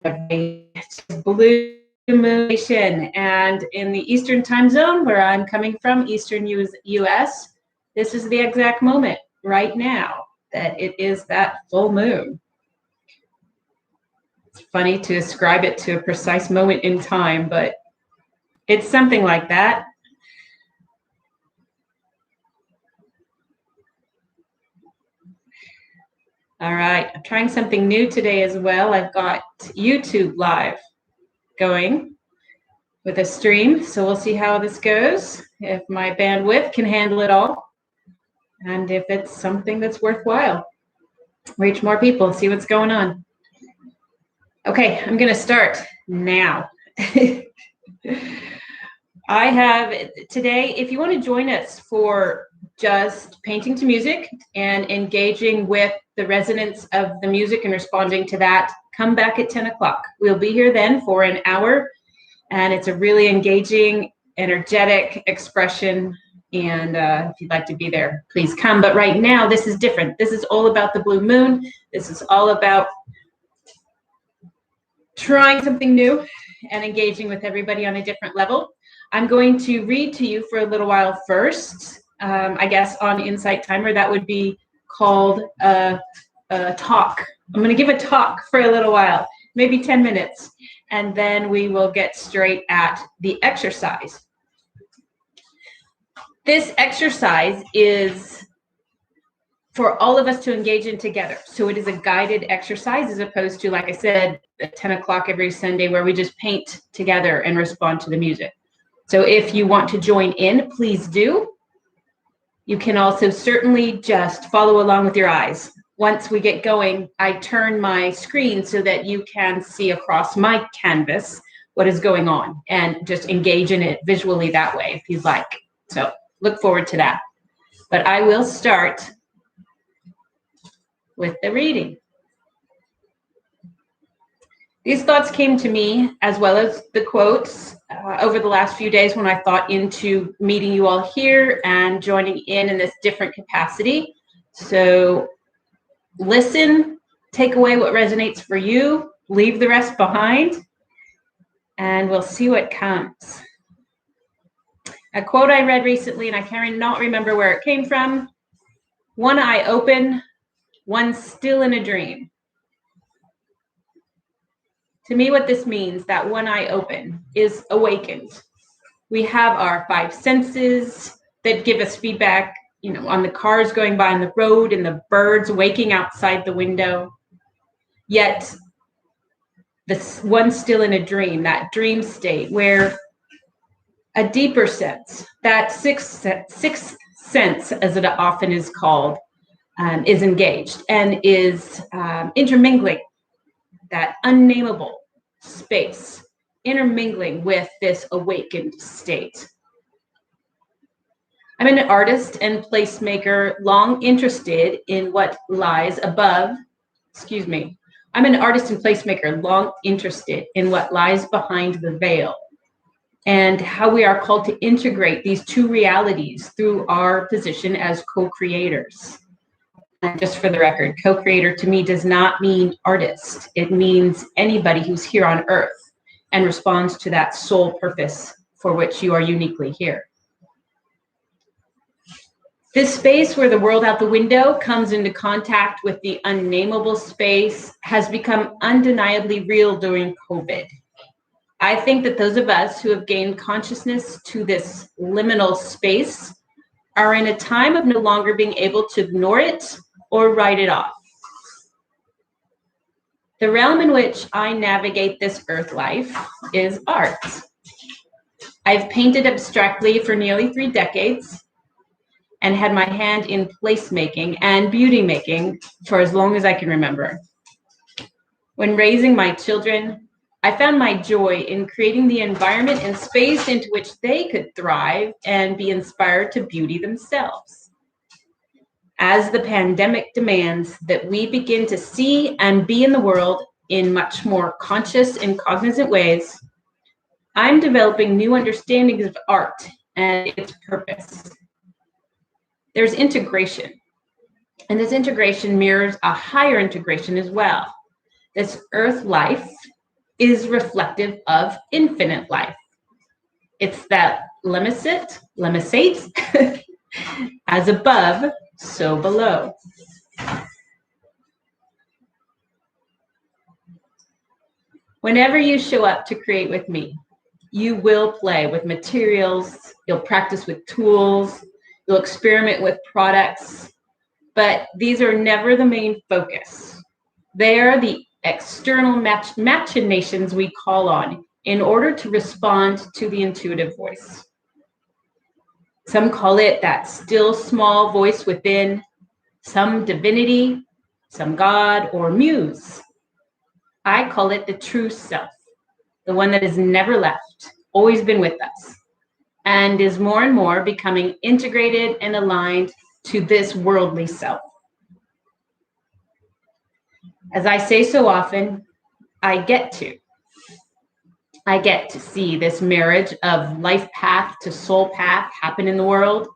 It's blue moon, and in the Eastern time zone where I'm coming from, Eastern US, this is the exact moment right now that it is that full moon. It's funny to ascribe it to a precise moment in time, but it's something like that. All right, I'm trying something new today as well. I've got YouTube Live going with a stream, so we'll see how this goes, if my bandwidth can handle it all, and if it's something that's worthwhile. Reach more people, see what's going on. Okay, I'm going to start now. I have today, if you want to join us for just painting to music and engaging with the resonance of the music and responding to that, come back at 10 o'clock. We'll be here then for an hour, and it's a really engaging, energetic expression. And if you'd like to be there, please come. But right now, this is different. This is all about the blue moon. This is all about trying something new and engaging with everybody on a different level. I'm going to read to you for a little while first, I guess on Insight Timer, that would be called a talk. I'm going to give a talk for a little while, maybe 10 minutes, and then we will get straight at the exercise. This exercise is for all of us to engage in together. So it is a guided exercise as opposed to, like I said, at 10 o'clock every Sunday where we just paint together and respond to the music. So if you want to join in, please do. You can also certainly just follow along with your eyes. Once we get going, I turn my screen so that you can see across my canvas what is going on and just engage in it visually that way if you'd like. So look forward to that. But I will start with the reading. These thoughts came to me, as well as the quotes, over the last few days when I thought into meeting you all here and joining in this different capacity. So listen, take away what resonates for you, leave the rest behind, and we'll see what comes. A quote I read recently, and I cannot remember where it came from: one eye open, one still in a dream. To me, what this means, that one eye open, is awakened. We have our five senses that give us feedback, on the cars going by on the road and the birds waking outside the window. Yet, this one still in a dream, that dream state where a deeper sense, that sixth sense, as it often is called, is engaged and is intermingling, that unnameable space, intermingling with this awakened state. I'm an artist and placemaker, long interested in what lies above, I'm an artist and placemaker, long interested in what lies behind the veil and how we are called to integrate these two realities through our position as co-creators. And just for the record, co-creator to me does not mean artist. It means anybody who's here on earth and responds to that soul purpose for which you are uniquely here. This space where the world out the window comes into contact with the unnameable space has become undeniably real during COVID. I think that those of us who have gained consciousness to this liminal space are in a time of no longer being able to ignore it or write it off. The realm in which I navigate this earth life is art. I've painted abstractly for nearly 3 decades and had my hand in placemaking and beauty making for as long as I can remember. When raising my children, I found my joy in creating the environment and space into which they could thrive and be inspired to beauty themselves. As the pandemic demands that we begin to see and be in the world in much more conscious and cognizant ways, I'm developing new understandings of art and its purpose. There's integration, and this integration mirrors a higher integration as well. This earth life is reflective of infinite life. It's that lemicate, as above, so below. Whenever you show up to create with me, you will play with materials, you'll practice with tools, you'll experiment with products, but these are never the main focus. They are the external machinations we call on in order to respond to the intuitive voice. Some call it that still small voice within, some divinity, some God or muse. I call it the true self, the one that has never left, always been with us, and is more and more becoming integrated and aligned to this worldly self. As I say so often, I get to see this marriage of life path to soul path happen in the world.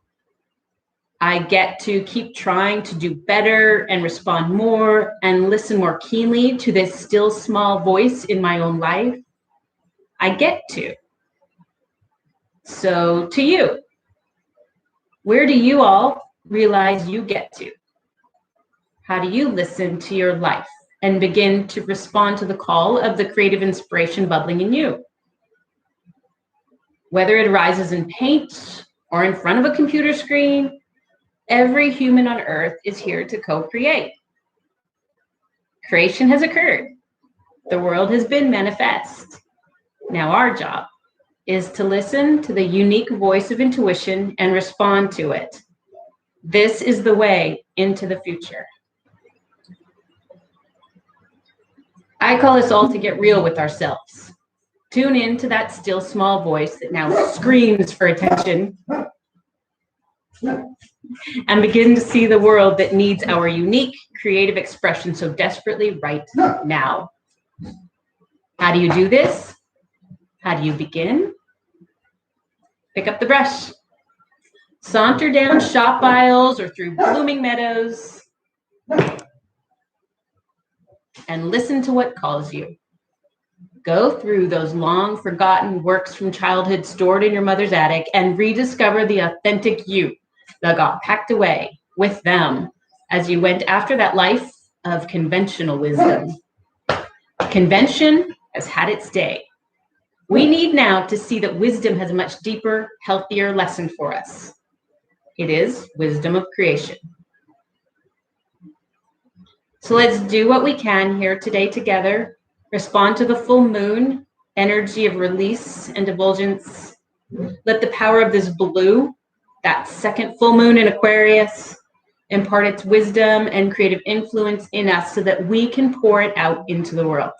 I get to keep trying to do better and respond more and listen more keenly to this still small voice in my own life. I get to. So to you, where do you all realize you get to? How do you listen to your life and begin to respond to the call of the creative inspiration bubbling in you? Whether it arises in paint or in front of a computer screen, every human on earth is here to co-create. Creation has occurred. The world has been manifest. Now our job is to listen to the unique voice of intuition and respond to it. This is the way into the future. I call us all to get real with ourselves. Tune in to that still small voice that now screams for attention and begin to see the world that needs our unique creative expression so desperately right now. How do you do this? How do you begin? Pick up the brush. Saunter down shop aisles or through blooming meadows and listen to what calls you. Go through those long forgotten works from childhood stored in your mother's attic and rediscover the authentic you that got packed away with them as you went after that life of conventional wisdom. Convention has had its day. We need now to see that wisdom has a much deeper, healthier lesson for us. It is wisdom of creation. So let's do what we can here today together. Respond to the full moon, energy of release and divulgence. Let the power of this blue, that second full moon in Aquarius, impart its wisdom and creative influence in us so that we can pour it out into the world.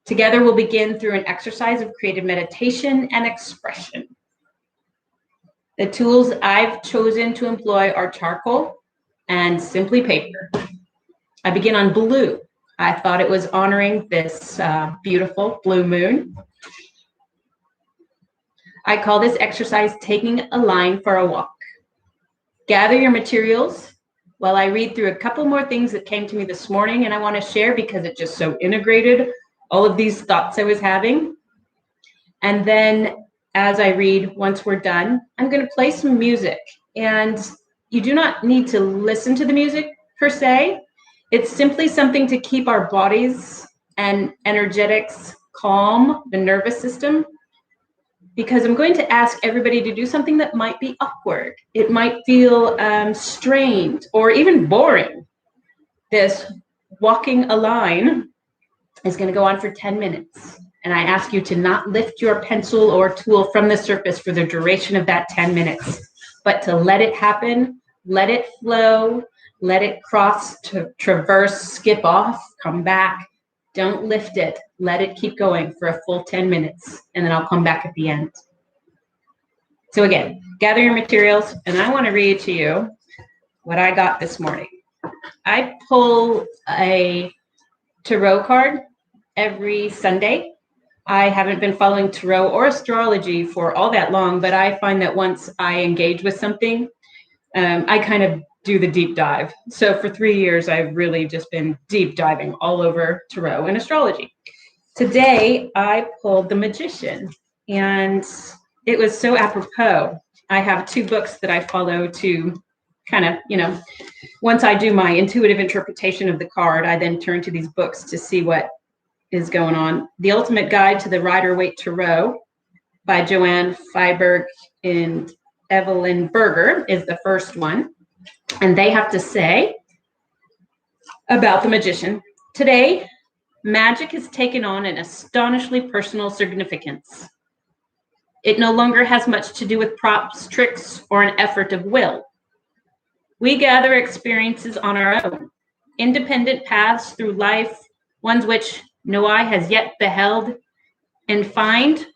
Together, we'll begin through an exercise of creative meditation and expression. The tools I've chosen to employ are charcoal and simply paper. I begin on blue. I thought it was honoring this beautiful blue moon. I call this exercise taking a line for a walk. Gather your materials while I read through a couple more things that came to me this morning and I want to share because it just so integrated all of these thoughts I was having. And then as I read, once we're done, I'm going to play some music. And you do not need to listen to the music per se. It's simply something to keep our bodies and energetics calm, the nervous system, because I'm going to ask everybody to do something that might be awkward. It might feel strained or even boring. This walking a line is going to go on for 10 minutes. And I ask you to not lift your pencil or tool from the surface for the duration of that 10 minutes, but to let it happen, let it flow, let it cross, to traverse, skip off, come back. Don't lift it. Let it keep going for a full 10 minutes, and then I'll come back at the end. So again, gather your materials, and I want to read to you what I got this morning. I pull a tarot card every Sunday. I haven't been following tarot or astrology for all that long, but I find that once I engage with something, I kind of do the deep dive. So for 3 years, I've really just been deep diving all over tarot and astrology. Today, I pulled The Magician, and it was so apropos. I have two books that I follow to kind of, once I do my intuitive interpretation of the card, I then turn to these books to see what is going on. The Ultimate Guide to the Rider-Waite Tarot by Joanne Feiberg and Evelyn Berger is the first one. And they have to say about the magician, today, magic has taken on an astonishingly personal significance. It no longer has much to do with props, tricks, or an effort of will. We gather experiences on our own, independent paths through life, ones which no eye has yet beheld, and find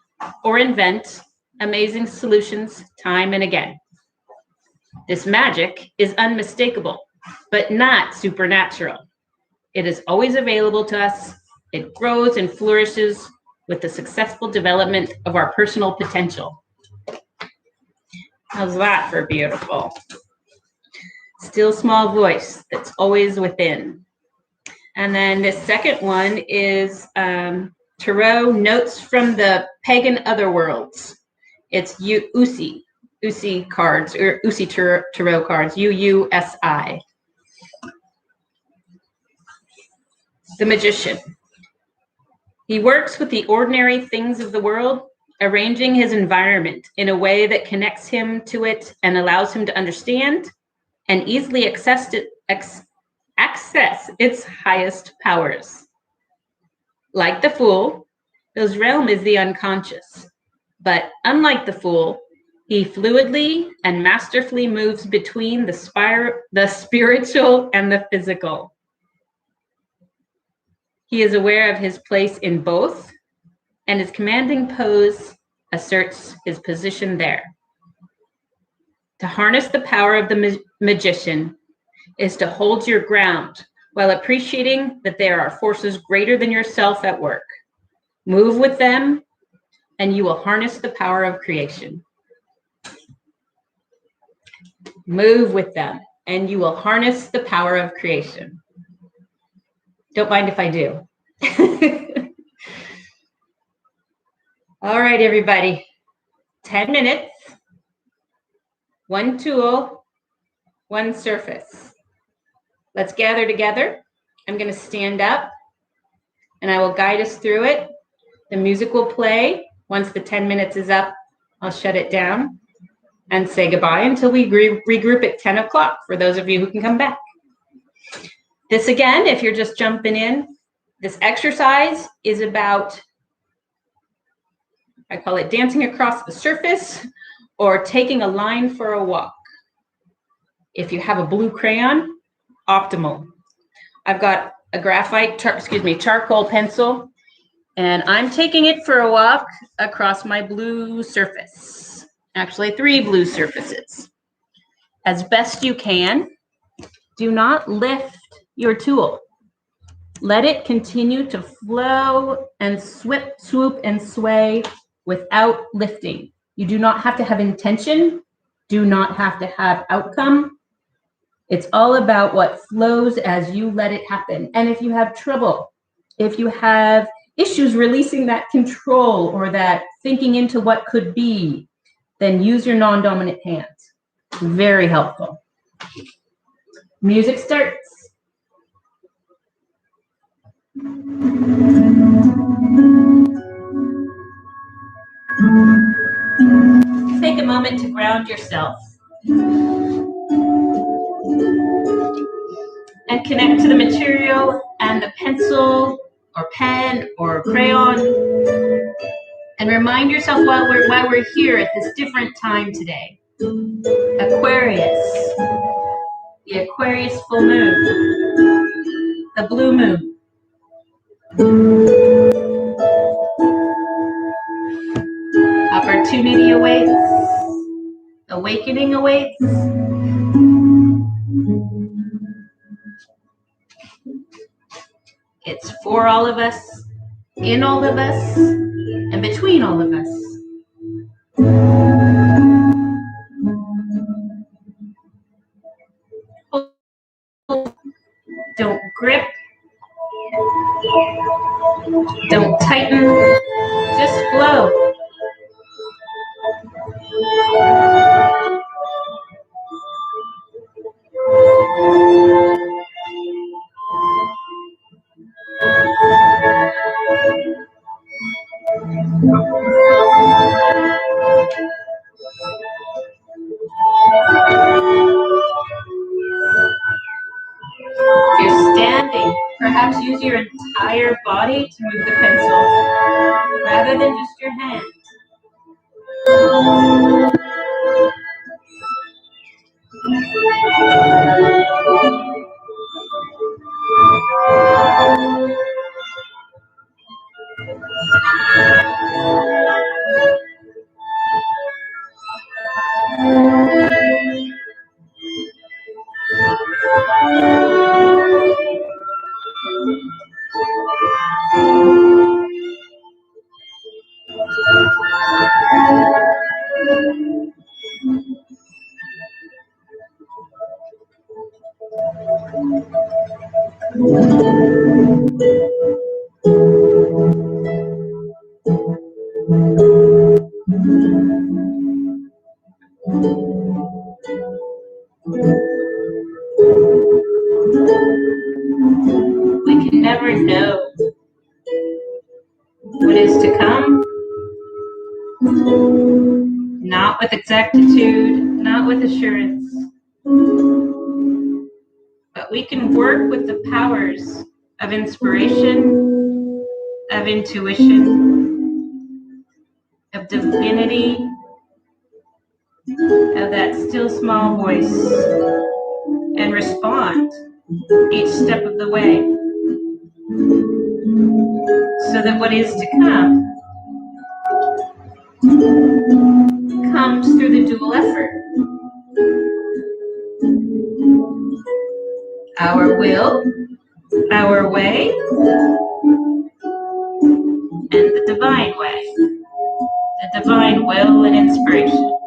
or invent amazing solutions time and again. This magic is unmistakable, but not supernatural. It is always available to us. It grows and flourishes with the successful development of our personal potential. How's that for beautiful? Still small voice that's always within. And then this second one is Tarot Notes from the Pagan Otherworlds. It's Usi cards, or Usi Tarot cards, UUSI. The Magician. He works with the ordinary things of the world, arranging his environment in a way that connects him to it and allows him to understand and easily access its highest powers. Like the Fool, his realm is the unconscious. But unlike the Fool, he fluidly and masterfully moves between the spiritual and the physical. He is aware of his place in both, and his commanding pose asserts his position there. To harness the power of the magician is to hold your ground while appreciating that there are forces greater than yourself at work. Move with them, and you will harness the power of creation. Move with them, and you will harness the power of creation. Don't mind if I do. All right, everybody. 10 minutes, one tool, one surface. Let's gather together. I'm going to stand up, and I will guide us through it. The music will play. Once the 10 minutes is up, I'll shut it down and say goodbye until we regroup at 10 o'clock for those of you who can come back. This again, if you're just jumping in, this exercise is about, I call it dancing across the surface or taking a line for a walk. If you have a blue crayon, optimal. I've got a charcoal pencil, and I'm taking it for a walk across my blue surface. Actually, 3 blue surfaces. As best you can, do not lift your tool. Let it continue to flow and swoop and sway without lifting. You do not have to have intention, do not have to have outcome. It's all about what flows as you let it happen. And if you have trouble, if you have issues releasing that control or that thinking into what could be, then use your non-dominant hand. Very helpful. Music starts. Take a moment to ground yourself and connect to the material and the pencil or pen or crayon, and remind yourself why we're here at this different time today. Aquarius, the Aquarius full moon, the blue moon. Opportunity awaits, awakening awaits. It's for all of us, in all of us, and between all of us. Don't grip, Don't tighten, just flow. If you're standing, perhaps use your entire body to move the pencil rather than just your hand. We can never know what is to come, not with exactitude, not with assurance, but we can work with the powers of inspiration, of intuition, of divinity, of that still small voice, and respond each step of the way so that what is to come comes through the dual effort. Our will, our way, and the divine way, the divine will and inspiration.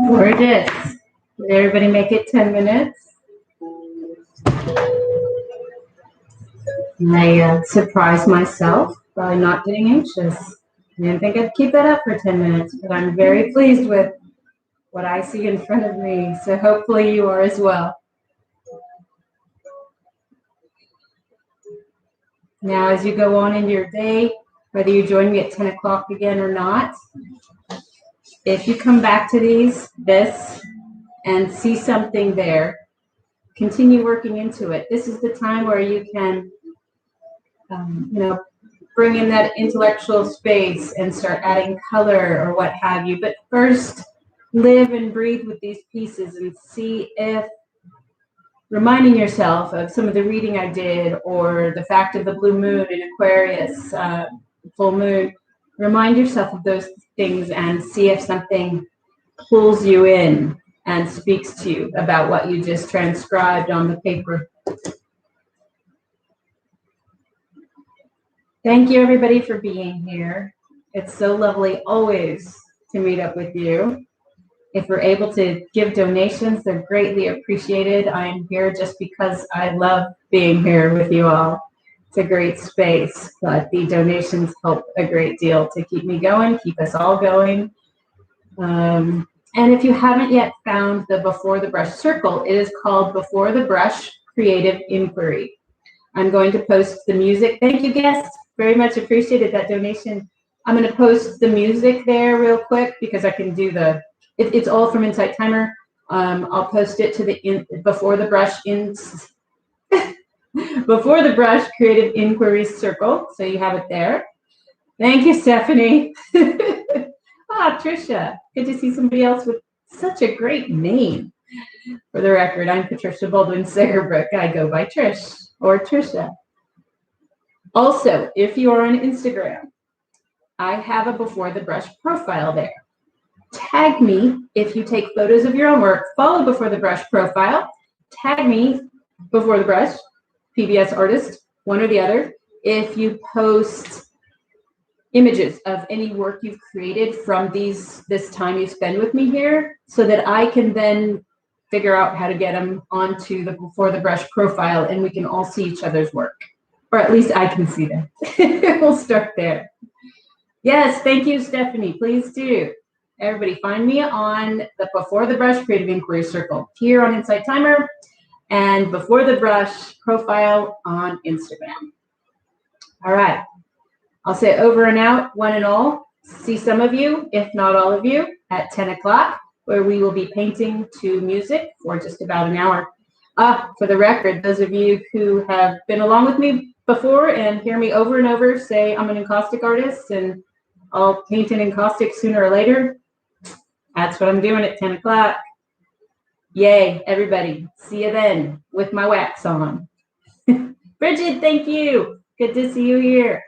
Gorgeous. Did everybody make it 10 minutes? I surprised myself by not getting anxious. I didn't think I'd keep that up for 10 minutes, but I'm very pleased with what I see in front of me. So hopefully you are as well. Now, as you go on into your day, whether you join me at 10 o'clock again or not, if you come back to this and see something there, continue working into it. This is the time where you can, bring in that intellectual space and start adding color or what have you. But first, live and breathe with these pieces and see if reminding yourself of some of the reading I did or the fact of the blue moon in Aquarius, full moon, remind yourself of those things and see if something pulls you in and speaks to you about what you just transcribed on the paper. Thank you, everybody, for being here. It's so lovely always to meet up with you. If we're able to give donations, they're greatly appreciated. I am here just because I love being here with you all. It's a great space, but the donations help a great deal to keep me going, keep us all going. And if you haven't yet found the Before the Brush Circle, it is called Before the Brush Creative Inquiry. I'm going to post the music. Thank you, guests. Very much appreciated that donation. I'm going to post the music there real quick because I can do the, it's all from Insight Timer. I'll post it to the Before the Brush Before the Brush Creative Inquiry Circle. So you have it there. Thank you, Stephanie. Trisha. Good to see somebody else with such a great name. For the record, I'm Patricia Baldwin Sagerbrook. I go by Trish or Trisha. Also, if you are on Instagram, I have a Before the Brush profile there. Tag me if you take photos of your own work. Follow Before the Brush profile. Tag me, Before the Brush, PBS artist, one or the other. If you post images of any work you've created from this time you spend with me here, so that I can then figure out how to get them onto the Before the Brush profile and we can all see each other's work. Or at least I can see them. We'll start there. Yes, thank you, Stephanie. Please do. Everybody find me on the Before the Brush Creative Inquiry Circle here on Insight Timer and Before the Brush profile on Instagram. All right. I'll say over and out, one and all. See some of you, if not all of you, at 10 o'clock, where we will be painting to music for just about an hour. For the record, those of you who have been along with me before and hear me over and over say I'm an encaustic artist and I'll paint an encaustic sooner or later, that's what I'm doing at 10 o'clock. Yay, everybody. See you then with my wax on. Bridget, thank you. Good to see you here.